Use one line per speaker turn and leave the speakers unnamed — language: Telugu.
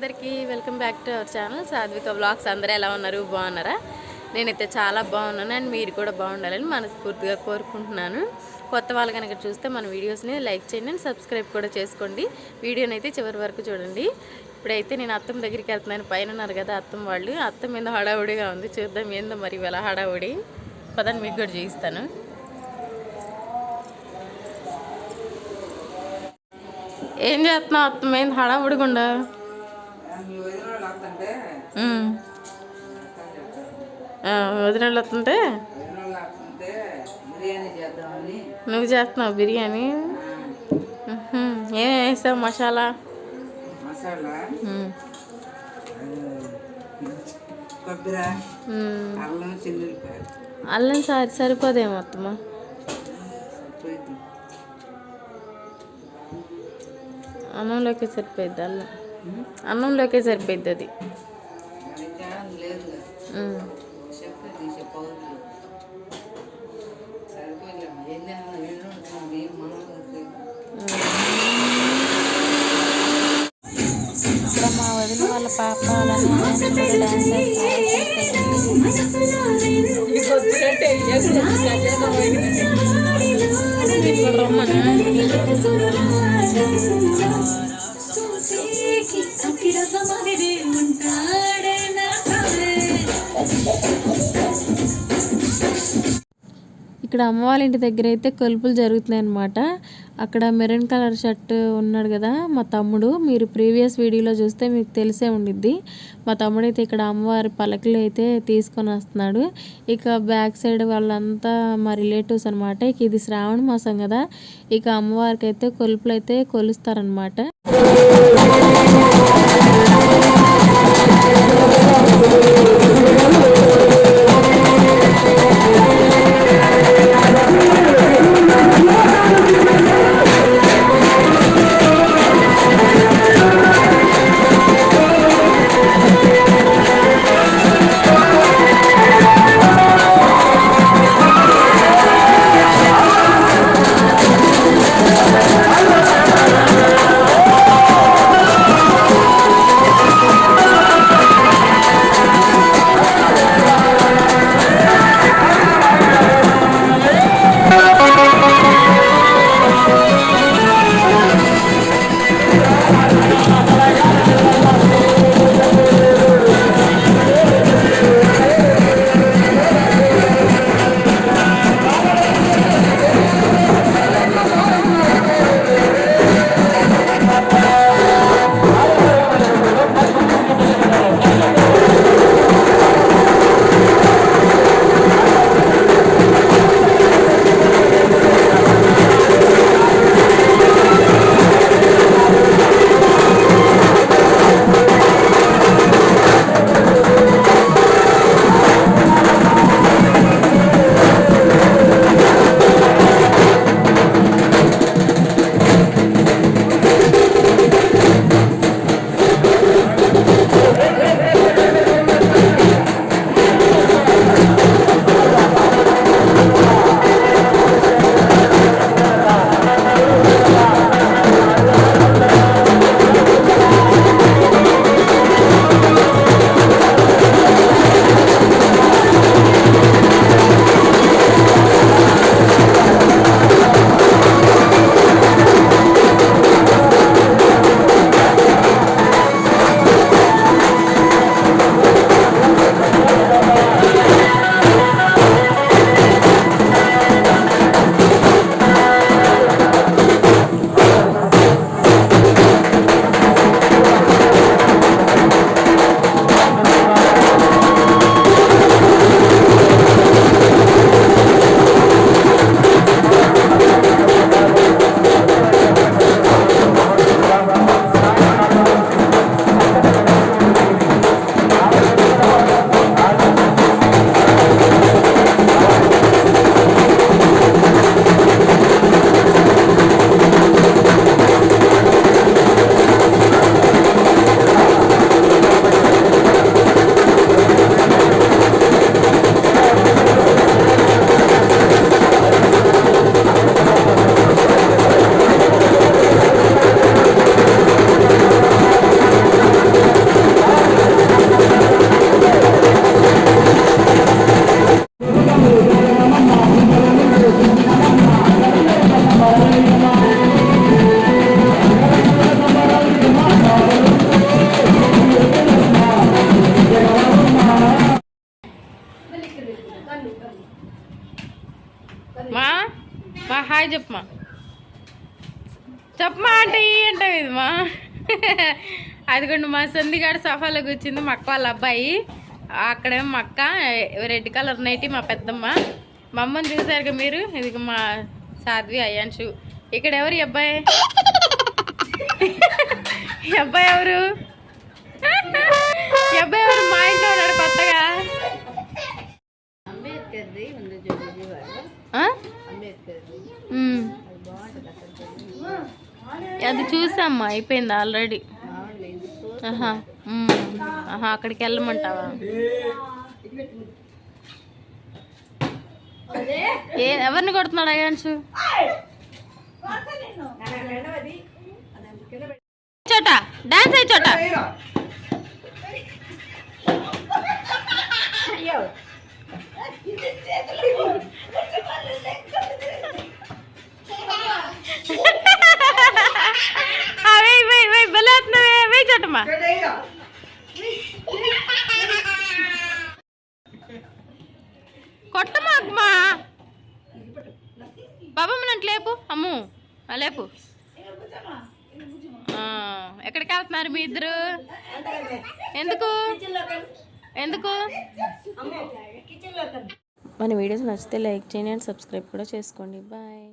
అందరికీ welcome back to our channel Sadhvika vlogs. అందరూ ఎలా ఉన్నారు? బాగున్నారా? నేనైతే చాలా బాగున్నాను అండ్ మీరు కూడా బాగుండాలని మనస్ఫూర్తిగా కోరుకుంటున్నాను. కొత్త వాళ్ళు కనుక చూస్తే మన వీడియోస్ని లైక్ చేయండి అండ్ సబ్స్క్రైబ్ కూడా చేసుకోండి. వీడియోని అయితే చివరి వరకు చూడండి. ఇప్పుడైతే నేను అత్తమ్మ దగ్గరికి వెళ్తున్నాను. పైన ఉన్నారు కదా అత్తమ్మ వాళ్ళు. అత్తమ్మ మీద హడావుడిగా ఉంది. చూద్దాం ఏందో మరి ఇలా హడావుడి. పదని మీకు కూడా చూపిస్తాను. ఏం చేస్తున్నావు అత్తమ్మ? ఏంది హడావుడిగుండా? వదిన వస్తుంటే నువ్వు చేస్తున్నావు బిర్యానీ. ఏమేమి వేసావు మసాలా? అల్లం సరిపోదేమో అత్తమ్మ. అన్నంలోకే సరిపోద్ది. అన్నంలోకే సరిపోద్ది అది. ఇక్కడ మా వదిన వాళ్ళ పాప ఇక్కడ అమ్మ వాళ్ళ ఇంటి దగ్గర అయితే కొలుపులు జరుగుతున్నాయి అన్నమాట. అక్కడ మెరూన్ కలర్ షర్ట్ ఉన్నాడు కదా మా తమ్ముడు. మీరు ప్రీవియస్ వీడియోలో చూస్తే మీకు తెలిసే ఉండిద్ది. మా తమ్ముడు అయితే ఇక్కడ అమ్మవారి పలకలు అయితే తీసుకొని వస్తున్నాడు. ఇక బ్యాక్ సైడ్ వాళ్ళంతా మా రిలేటివ్స్ అనమాట. ఇక ఇది శ్రావణ మాసం కదా, ఇక అమ్మవారికి అయితే కొలుపులు అయితే కొలుస్తారనమాట. చెప్పమా చెప్పమా అంటే అంటావు ఇది మా అదిగోండి మా సంధిగాడు సోఫాలో కూర్చుంది మా అక్క వాళ్ళ అబ్బాయి. అక్కడేమో మా అక్క రెడ్ కలర్ నైటీ మా పెద్దమ్మ. మా అమ్మని చూసారుగా మీరు. ఇది మా సాధ్వి అయ్యాన్షు. ఇక్కడ ఎవరు ఈ అబ్బాయి? ఈ అబ్బాయి ఎవరు? ఈ అబ్బాయి ఎవరు? మా ఇంట్లో ఉన్నాడు కొత్తగా. అది చూసామ్మా, అయిపోయింది ఆల్రెడీ. అక్కడికి వెళ్ళమంటావా? ఎవరిని కొడుతున్నాడు అయ్యాన్షు? చోట డాన్స్ అయ్యి చోట. చోటమ్మా కొట్టమా అమ్మా. బాబమ్మనంట లేపు. అమ్ము లేపు. ఎక్కడికి వెళ్తున్నారు మీ ఇద్దరు? ఎందుకు ఎందుకు? మన వీడియోస్ నచ్చితే లైక్ చేయండి అండ్ సబ్స్క్రైబ్ కూడా చేసుకోండి. బాయ్.